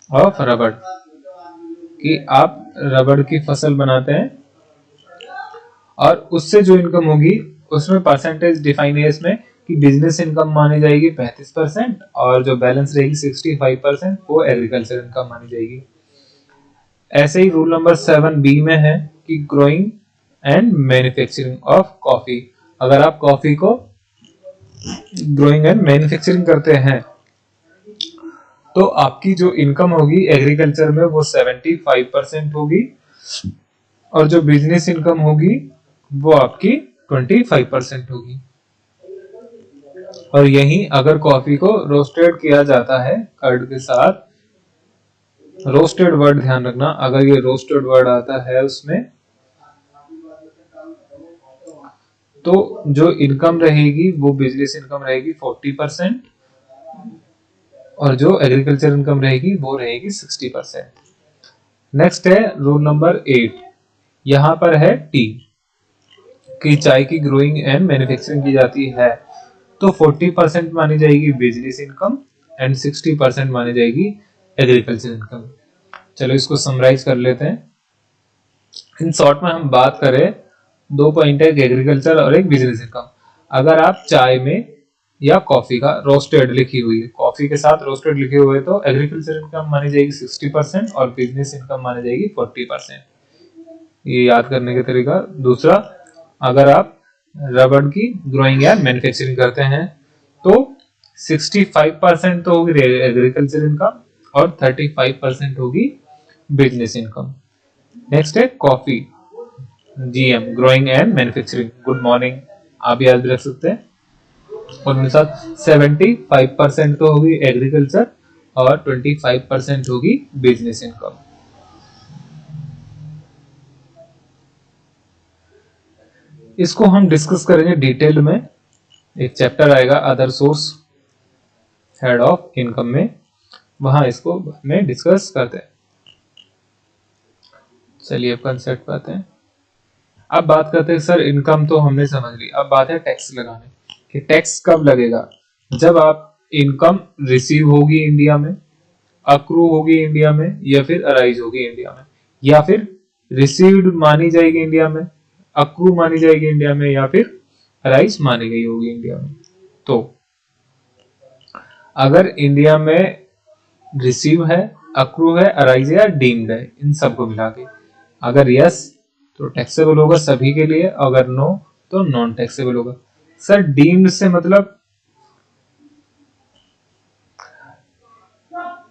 ऑफ रबड़, कि आप रबड़ की फसल बनाते हैं और उससे जो इनकम होगी उसमें परसेंटेज डिफाइन है इसमें कि बिजनेस इनकम मानी जाएगी 35% और जो बैलेंस रहेगी 65% वो एग्रीकल्चर इनकम मानी जाएगी। ऐसे ही रूल नंबर 7B में है कि growing and manufacturing of coffee, अगर आप कॉफी को ग्रोइंग एंड मैन्युफैक्चरिंग करते हैं तो आपकी जो इनकम होगी एग्रीकल्चर में वो 75% होगी और जो बिजनेस इनकम होगी वो आपकी 25% होगी। और यहीं अगर कॉफी को रोस्टेड किया जाता है कर्ड के साथ, रोस्टेड वर्ड ध्यान रखना, अगर ये रोस्टेड वर्ड आता है उसमें, तो जो इनकम रहेगी वो बिजनेस इनकम रहेगी 40% और जो एग्रीकल्चर इनकम रहेगी वो रहेगी 60%। नेक्स्ट है रूल नंबर 8, यहां पर है टी, कि चाय की ग्रोइंग एंड मैन्युफैक्चरिंग की जाती है तो 40% मानी जाएगी बिजनेस इनकम एंड 60% मानी जाएगी एग्रीकल्चर इनकम। चलो इसको समराइज कर लेते हैं। इन शॉर्ट में हम बात करें, दो पॉइंट है, एक एग्रीकल्चर और एक बिजनेस इनकम। अगर आप चाय में या कॉफी का रोस्टेड लिखी हुई है, कॉफी के साथ रोस्टेड लिखे हुए, तो एग्रीकल्चर इनकम मानी जाएगी 60% और बिजनेस इनकम मानी जाएगी 40%। ये याद करने का तरीका। दूसरा, अगर आप रबड़ की ग्रोइंग या मैन्युफैक्चरिंग करते हैं तो 65% तो होगी एग्रीकल्चर इनकम और 35% होगी बिजनेस इनकम। नेक्स्ट है coffee, GM growing and manufacturing, good morning आप याद भी रख सकते हैं। उनके साथ 75% तो होगी एग्रीकल्चर और 25% होगी बिजनेस इनकम। इसको हम डिस्कस करेंगे डिटेल में, एक चैप्टर आएगा other source head of income में, वहां इसको में डिस्कस करते हैं। चलिए अब कंसेप्ट पे आते हैं। अब बात करते हैं सर इनकम तो हमने समझ ली, अब बात है टैक्स लगाने कि टैक्स कब लगेगा। जब आप इनकम रिसीव होगी इंडिया में, अक्रू होगी इंडिया में, या फिर अराइज होगी इंडिया में, या फिर रिसीव्ड मानी जाएगी इंडिया में, अक्रू मानी जाएगी इंडिया में, या फिर अराइज मानी गई होगी इंडिया में। तो अगर इंडिया में रिसीव है, अक्रू है, अराइज है या डीम्ड है, इन सबको मिला के अगर यस तो टैक्सेबल होगा सभी के लिए, अगर नो तो नॉन टैक्सेबल होगा। सर डीम्ड से मतलब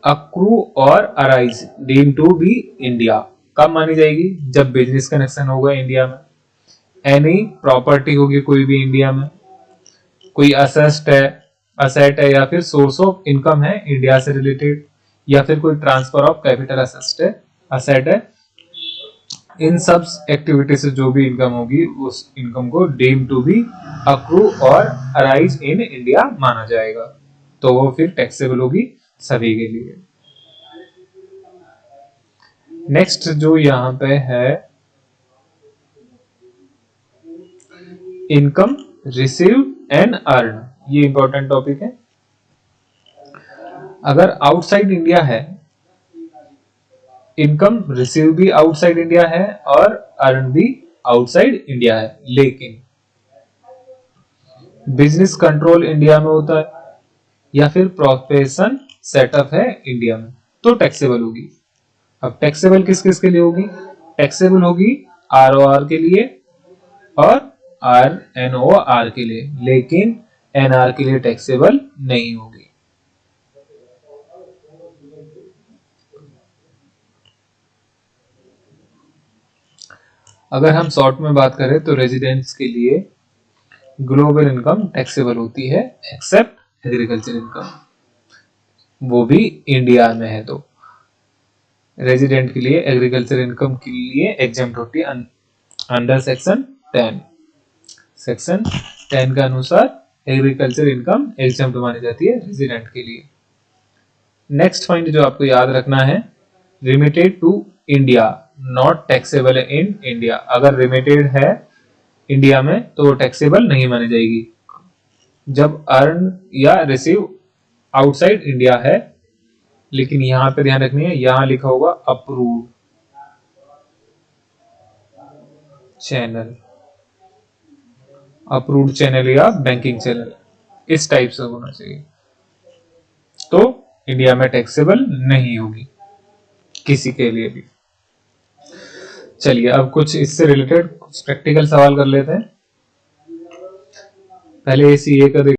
अक्रू और arise deem to be India कब मानी जाएगी, जब बिजनेस कनेक्शन होगा इंडिया में, एनी प्रॉपर्टी होगी कोई भी इंडिया में, कोई असेट है या फिर सोर्स ऑफ इनकम है इंडिया से रिलेटेड, या फिर कोई ट्रांसफर ऑफ कैपिटल असेट है, इन सब एक्टिविटी से जो भी इनकम होगी उस इनकम को डीम टू बी अक्रू और अराइज इन इंडिया माना जाएगा, तो वो फिर टैक्सेबल होगी सभी के लिए। नेक्स्ट जो यहां पे है इनकम रिसीव्ड एंड अर्न, ये इंपॉर्टेंट टॉपिक है। अगर आउटसाइड इंडिया है, इनकम रिसीव भी आउटसाइड इंडिया है और अर्न भी आउटसाइड इंडिया है, लेकिन बिजनेस कंट्रोल इंडिया में होता है या फिर प्रोफेशन सेटअप है इंडिया में, तो टैक्सेबल होगी। अब टैक्सेबल किस किस के लिए होगी, टैक्सेबल होगी आरओआर के लिए और आरएनओआर के लिए, लेकिन एनआर के लिए टैक्सेबल नहीं होगी। अगर हम शॉर्ट में बात करें तो रेजिडेंट्स के लिए ग्लोबल इनकम टैक्सेबल होती है एक्सेप्ट एग्रीकल्चर इनकम, वो भी इंडिया में है। तो रेजिडेंट के लिए एग्रीकल्चर इनकम के लिए एग्जेम्प्ट होती है अंडर सेक्शन 10। सेक्शन 10 के अनुसार एग्रीकल्चर इनकम एग्जेम्प्ट मानी जाती है रेजिडेंट के लिए। नेक्स्ट पॉइंट जो आपको याद रखना है, remitted to India not taxable in India. अगर रिमिटेड है इंडिया में तो टैक्सेबल नहीं मानी जाएगी। जब अर्न या रिसीव आउटसाइड इंडिया है, लेकिन यहां पे ध्यान रखनी है, यहां लिखा होगा अप्रूव्ड चैनल, अप्रूव्ड चैनल या बैंकिंग चैनल, इस टाइप से होना चाहिए, तो इंडिया में टैक्सेबल नहीं होगी किसी के लिए भी। चलिए अब कुछ इससे रिलेटेड कुछ प्रैक्टिकल सवाल कर लेते हैं। पहले सीए का